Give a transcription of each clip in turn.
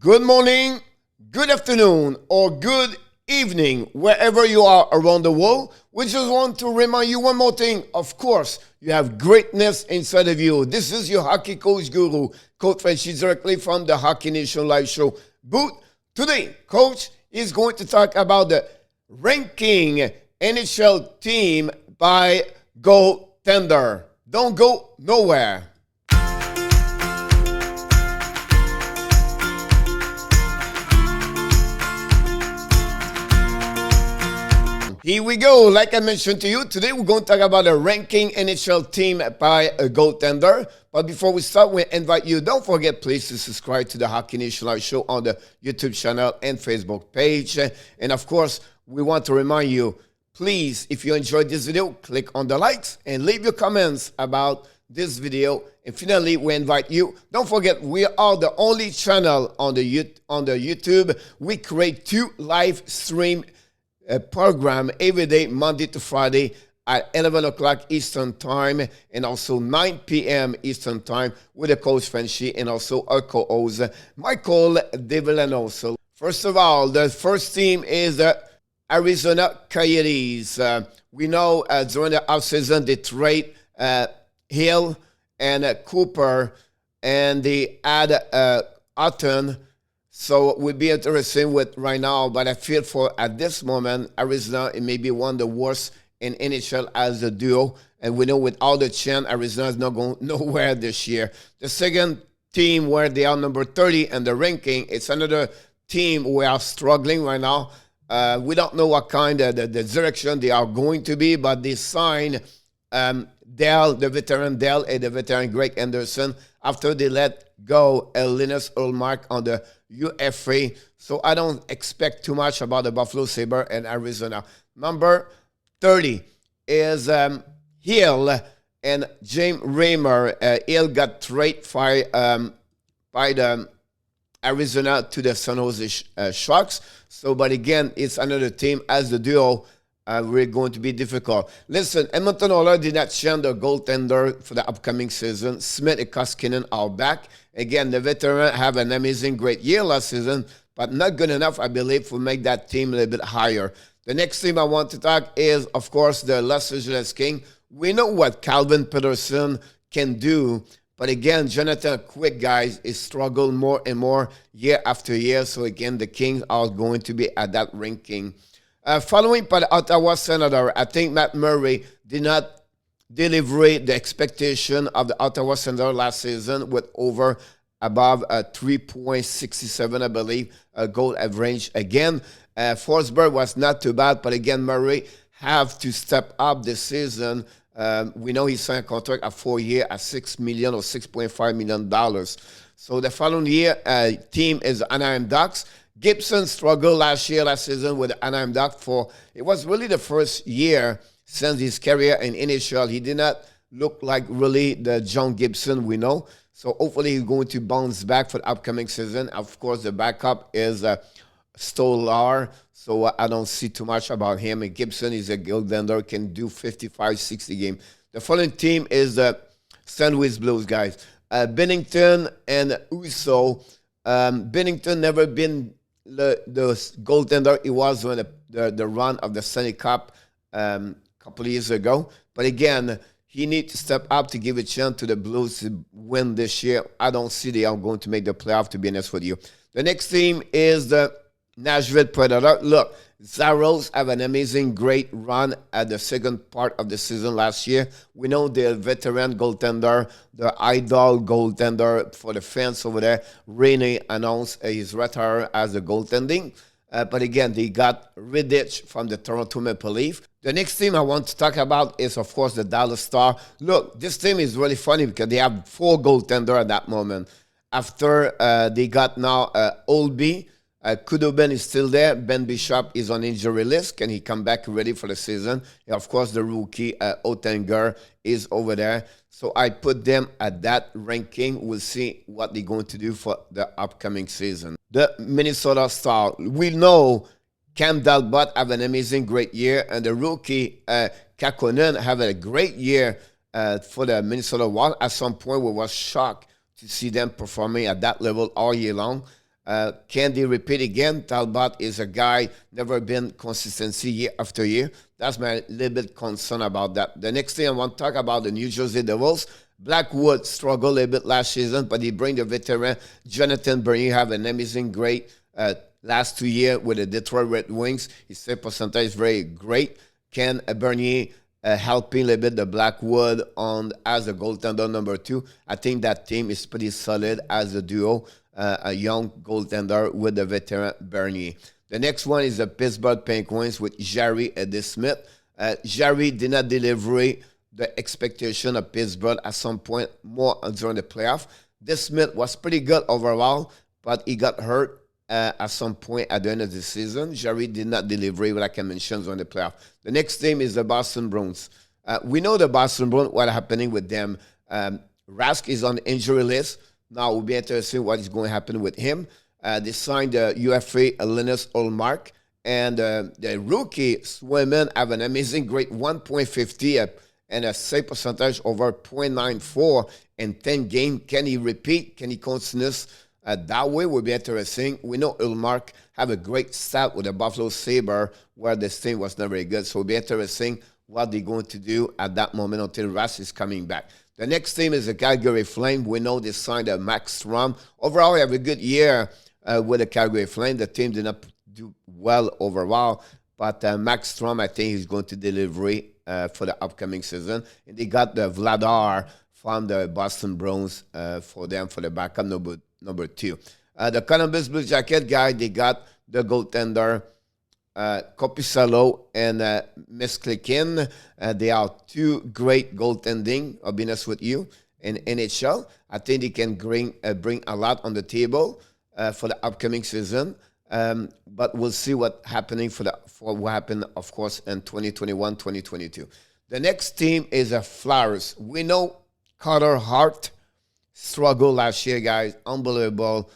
Good morning, good afternoon, or good evening, wherever you are around the world. We just want to remind you one more thing. Of course, you have greatness inside of you. This is your hockey coach guru, Coach Frenchy, directly from the Hockey Nation Live Show booth. Today, Coach is going to talk about the ranking NHL team by goaltender. Don't go nowhere. Here we go. Like I mentioned to you, today we're going to talk about a ranking NHL team by a goaltender. But before we start, we invite you, don't forget, please, to subscribe to the Hockey Nation Live Show on the YouTube channel and Facebook page. And of course, we want to remind you, please, if you enjoyed this video, click on the likes and leave your comments about this video. And finally, we invite you, don't forget, we are the only channel on the YouTube. We create 2 live stream program every day, Monday to Friday at 11 o'clock Eastern Time and also 9 p.m. Eastern Time with the Coach Frenchy and also our co-host, Michael Devillano. So first of all, the first team is the Arizona Coyotes. We know during the offseason they trade Hill and Cooper and they add Hutton. So it would be interesting with right now, but I feel for at this moment, Arizona, it may be one of the worst in NHL as a duo. And we know with all the chance, Arizona is not going nowhere this year. The second team where they are number 30 in the ranking, it's another team we are struggling right now. We don't know what kind of the direction they are going to be, but they signed Dell, the veteran Dell, and the veteran Greg Anderson after they let go Linus Ullmark on the UFA. So I don't expect too much about the Buffalo Sabres and Arizona. Number 30 is Hill and James Reimer. Hill got traded by the Arizona to the San Jose Sharks. So, but again, it's another team as the duo. We're going to be difficult. Listen, Edmonton Oilers did not change their goaltender for the upcoming season. Smith and Koskinen are back. Again, the veteran have an amazing, great year last season, but not good enough, I believe, to make that team a little bit higher. The next team I want to talk is, of course, the Los Angeles Kings. We know what Calvin Peterson can do, but again, Jonathan Quick, guys, is struggling more and more year after year. So again, the Kings are going to be at that ranking. Following by the Ottawa Senators, I think Matt Murray did not deliver the expectation of the Ottawa Senators last season with above 3.67, I believe, goal average. Again, Forsberg was not too bad, but again, Murray have to step up this season. We know he signed a contract at 4 years at $6 million or $6.5 million. So the following year, team is Anaheim Ducks. Gibson struggled last season with the Anaheim Ducks. It was really the first year since his career in NHL. He did not look like really the John Gibson we know. So hopefully he's going to bounce back for the upcoming season. Of course, the backup is Stolar. So I don't see too much about him. And Gibson is a goaltender, can do 55, 60 games. The following team is the St. Louis Blues, guys. Binnington and Uso. Binnington never been the goaltender he was when the run of the Stanley Cup couple of years ago. But again, he needs to step up to give a chance to the Blues to win this year. I don't see they are going to make the playoff, to be honest with you. The next team is the Nashville Predators. Look, Zaros have an amazing, great run at the second part of the season last year. We know the veteran goaltender, the idol goaltender for the fans over there, Rene announced his retire as a goaltending. But again, they got Riddich from the Toronto Maple Leafs. The next team I want to talk about is, of course, the Dallas Stars. Look, this team is really funny because they have 4 goaltenders at that moment. After they got now Olby, Kudobin is still there. Ben Bishop is on injury list. Can he come back ready for the season? And of course, the rookie Oettinger is over there. So I put them at that ranking. We'll see what they're going to do for the upcoming season. The Minnesota Stars. We know Cam Talbot have an amazing, great year. And the rookie Kakkonen have a great year for the Minnesota Wild. At some point, we were shocked to see them performing at that level all year long. Can they repeat again? Talbot is a guy, never been consistency year after year. That's my little bit concern about that. The next thing I want to talk about the New Jersey Devils. Blackwood struggled a little bit last season, but he bring the veteran Jonathan Bernier have an amazing great last 2 years with the Detroit Red Wings. His save percentage is very great. Ken Bernier helping a little bit the Blackwood on as a goaltender number 2. I think that team is pretty solid as a duo, a young goaltender with the veteran Bernier. The next one is the Pittsburgh Penguins with Jarry Smith. Jarry did not deliver the expectation of Pittsburgh at some point more during the playoff. Smith was pretty good overall, but he got hurt at some point at the end of the season. Jarry did not deliver, like I mentioned, during the playoff. The next team is the Boston Bruins. We know the Boston Bruins, what's happening with them. Rask is on the injury list. Now we'll be interested in what is going to happen with him. They signed the UFA Linus Ullmark, and the rookie Swayman have an amazing great 1.50 and a save percentage over 0.94 in 10 games. Can he repeat? Can he continue that way? Will be interesting. We know Ullmark have a great start with the Buffalo Sabres, where this team was not very good. So it'll be interesting what they're going to do at that moment until Russ is coming back. The next team is the Calgary Flames. We know they signed a Max Strom. Overall, they have a good year with the Calgary Flames. The team did not do well overall, but Max Strom, I think he's going to deliver for the upcoming season. And they got the Vladar from the Boston Bruins for them for the backup number 2. The Columbus Blue Jacket guy, they got the goaltender Kopisalo and Misklikin. They are 2 great goaltending, I'll be honest with you, in NHL. I think they can bring a lot on the table for the upcoming season. But we'll see what happening for what happened, of course, in 2021, 2022. The next team is the Flyers. We know Carter Hart struggled last year, guys. Unbelievable.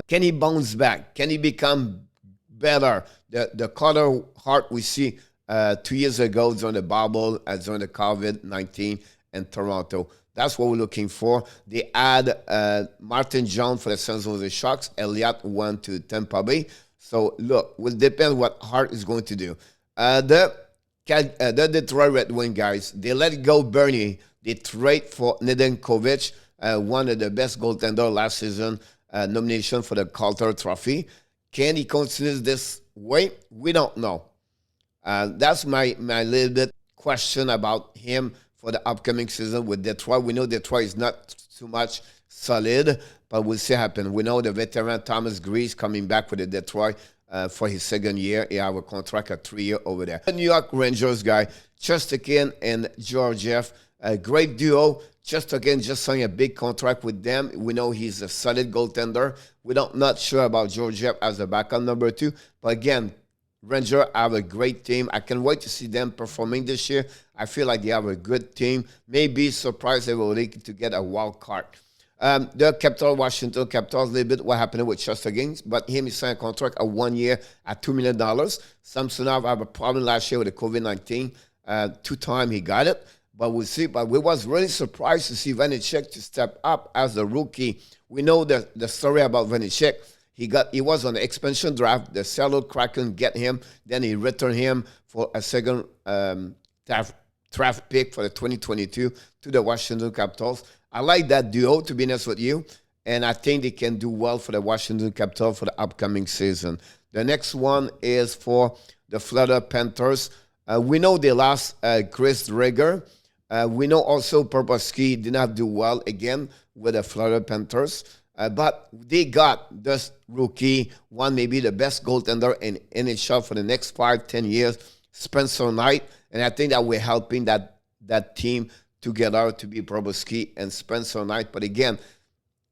Can he bounce back? Can he become better? The Carter Hart we see 2 years ago during the bubble, during the COVID-19 in Toronto. That's what we're looking for. They add Martin Jones for the San Jose Sharks. Elliott went to Tampa Bay. So, look, will depend what Hart is going to do. The Detroit Red Wings, guys, they let go Bernier. They trade for Nedeljkovic, one of the best goaltender last season, nomination for the Calder Trophy. Can he continue this way? We don't know. That's my little bit question about him for the upcoming season with Detroit. We know Detroit is not too much solid, but we'll see what happens. We know the veteran Thomas Grease coming back with the Detroit for his second year. He have a contract of 3 years over there. The New York Rangers guy, Chesterkin and Georgiev, a great duo. Chesterkin just signed a big contract with them. We know he's a solid goaltender. We're not sure about Georgiev as a backup number 2. But again, Rangers have a great team. I can't wait to see them performing this year. I feel like they have a good team. Maybe surprised they will need to get a wild card. The Washington Capitals, a little bit what happened with Chesterkin, but he signed a contract of 1 year at $2 million. Samsonov have a problem last year with the COVID-19. 2 times he got it, but we'll see. But we was really surprised to see Vanecek to step up as a rookie. We know the story about Vanecek. He was on the expansion draft. The Seattle Kraken get him. Then he returned him for a second draft pick for the 2022 to the Washington Capitals. I like that duo, to be honest with you, and I think they can do well for the Washington Capitals for the upcoming season. The next one is for the Florida Panthers. We know they lost Chris Dreger. We know also Popowski did not do well again with the Florida Panthers. But they got this rookie, one maybe the best goaltender in NHL for the next 5-10 years, Spencer Knight. And I think that we're helping that team together to be Popowski and Spencer Knight. But again,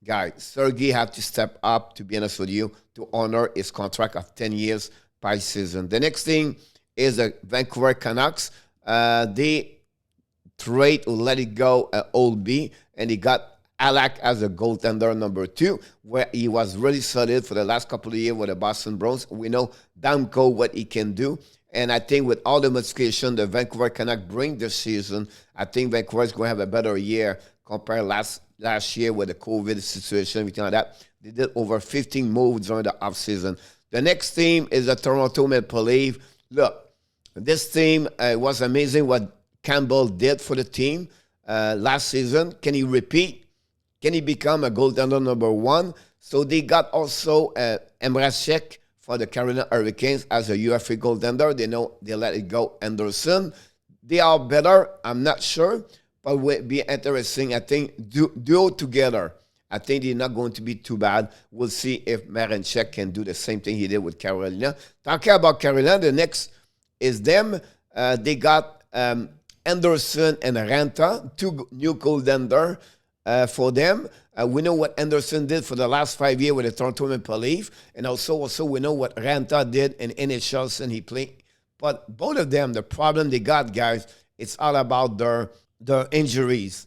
guys, Sergei have to step up, to be honest with you, to honor his contract of 10 years by season. The next thing is the Vancouver Canucks. They trade or let it go Old B, and he got Alak as a goaltender number 2, where he was really solid for the last couple of years with the Boston Bruins. We know Damko what he can do. And I think with all the modification the Vancouver Canucks bring this season, I think Vancouver is going to have a better year compared last year with the COVID situation, everything like that. They did over 15 moves during the offseason. The next team is the Toronto Maple Leafs. Look, this team was amazing what Campbell did for the team last season. Can he repeat? Can he become a goaltender number one? So they got also Emrashek for the Carolina Hurricanes as a UFA goaltender. They know they let it go. Anderson. They are better. I'm not sure. But it will be interesting. I think duo together. I think they're not going to be too bad. We'll see if Marinchek can do the same thing he did with Carolina. Talking about Carolina, the next is them. They got Anderson and Ranta, two new goaltender for them. We know what Anderson did for the last 5 years with the Toronto Maple Leafs. And also we know what Ranta did in NHL since he played. But both of them, the problem they got, guys, it's all about their injuries.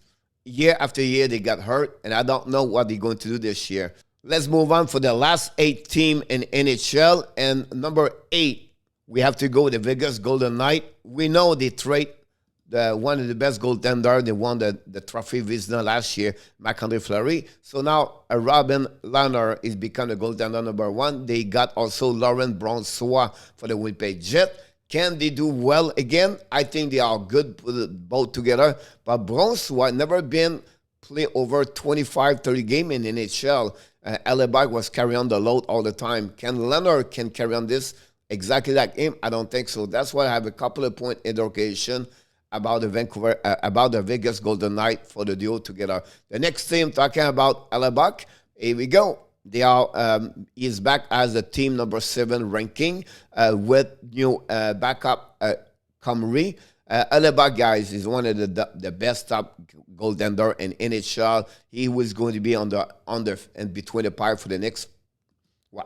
Year after year, they got hurt, and I don't know what they're going to do this year. Let's move on for the last 8 team in NHL. And number 8, we have to go with the Vegas Golden Knights. We know they trade one of the best goaltenders. They won the trophy Vezina last year, Marc-Andre Fleury. So now Robin Lehner is becoming the goaltender number 1. They got also Laurent Brossoit for the Winnipeg Jets. Can they do well again? I think they are good both together. But Brossoit never been play over 25, 30 games in NHL. Hellebuck was carrying on the load all the time. Can Lehner can carry on this exactly like him? I don't think so. That's why I have a couple of point interrogation about the Vegas Golden Knights for the duo together. The next team talking about Hellebuck. Here we go. They are he's back as the team number 7 ranking with new backup Comrie. Hellebuck, guys, is one of the best top goaltender in NHL. He was going to be on the and between the pipe for the next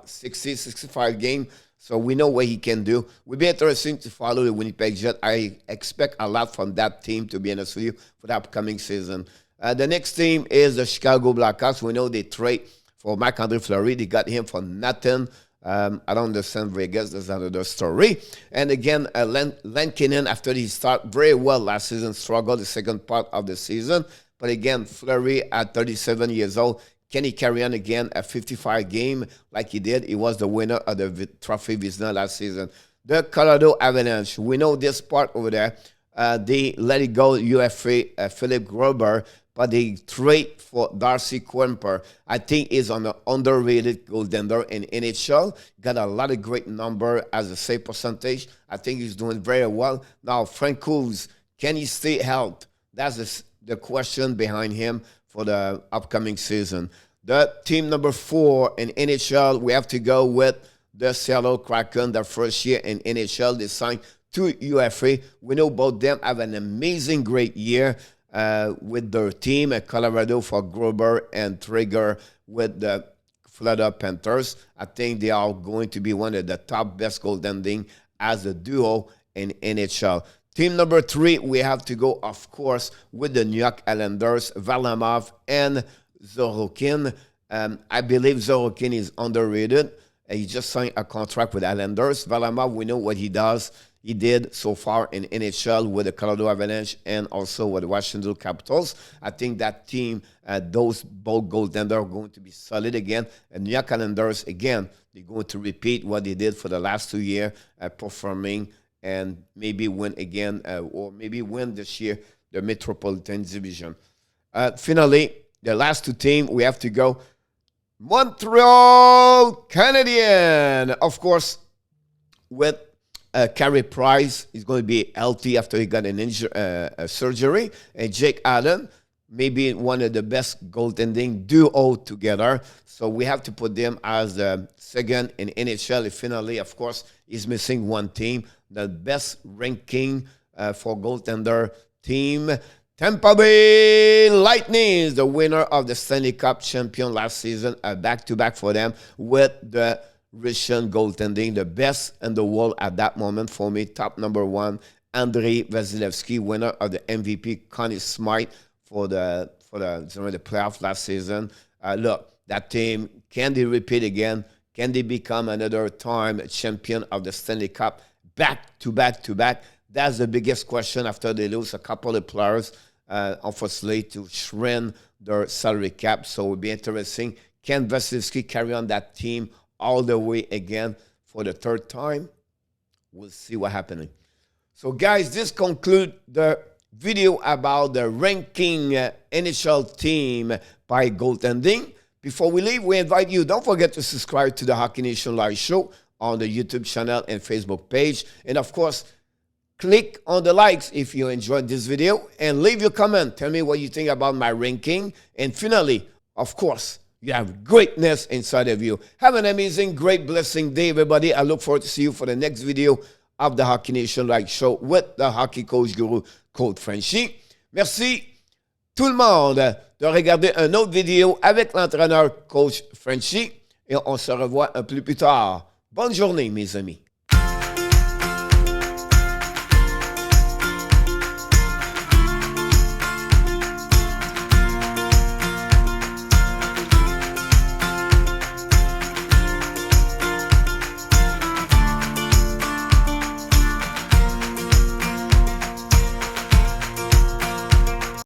60, 65 game. So we know what he can do. Will be interesting to follow the Winnipeg Jets. I expect a lot from that team, to be honest with you, for the upcoming season. The next team is the Chicago Blackhawks. We know they trade for Marc-Andre Fleury. They got him for nothing. I don't understand Vegas. That's another story. And again, Lankinen, after he started very well last season, struggled the second part of the season. But again, Fleury at 37 years old, can he carry on again a 55 game like he did? He was the winner of the trophy Vezina last season. The Colorado Avalanche, we know this part over there. They let it go, UFA, Philip Gruber, but they trade for Darcy Kuemper. I think he's on the underrated goaltender in NHL. Got a lot of great number as a save percentage. I think he's doing very well. Now, Frank Coos, can he stay healthy? That's the question behind him for the upcoming season. The team number 4 in NHL, we have to go with the Seattle Kraken. Their first year in NHL, they signed 2 UFA. We know both them have an amazing, great year with their team at Colorado for Gruber and Trigger with the Florida Panthers. I think they are going to be one of the top best goaltending as a duo in NHL. Team number 3, we have to go, of course, with the New York Islanders, Varlamov and Sorokin. I believe Sorokin is underrated. He just signed a contract with Islanders. Varlamov, we know what he does. He did so far in NHL with the Colorado Avalanche and also with the Washington Capitals. I think that team, those both goaltenders are going to be solid again. And New York Islanders, again, they're going to repeat what they did for the last 2 years, performing and maybe win again, or maybe win this year the Metropolitan Division. Finally, the last 2 teams, we have to go Montreal Canadiens. Of course, with Carey Price, he's going to be healthy after he got an surgery. And Jake Allen, maybe one of the best goaltending duo together. So we have to put them as the second in NHL. Finally, of course, he's missing one team. The best ranking for goaltender team, Tampa Bay Lightning, is the winner of the Stanley Cup champion last season. Back-to-back for them with the Russian goaltending, the best in the world at that moment for me. Top number 1, Andrei Vasilevsky, winner of the MVP, Connie Smythe for the playoff last season. Look, that team, can they repeat again? Can they become another time champion of the Stanley Cup? Back-to-back. That's the biggest question after they lose a couple of players, unfortunately, to shrink their salary cap. So it will be interesting. Ken Vasilevsky carry on that team all the way again for the third time? We'll see what's happening. So, guys, this concludes the video about the ranking NHL team by goaltending. Before we leave, we invite you, don't forget to subscribe to the Hockey Nation Live Show on the YouTube channel and Facebook page. And, of course, click on the likes if you enjoyed this video and leave your comment. Tell me what you think about my ranking. And finally, of course, you have greatness inside of you. Have an amazing, great, blessing day, everybody. I look forward to see you for the next video of the Hockey Nation Live Show with the hockey coach guru, Coach Frenchy. Merci tout le monde de regarder une autre vidéo avec l'entraîneur Coach Frenchy. Et on se revoit un peu plus tard. Bonne journée, mes amis.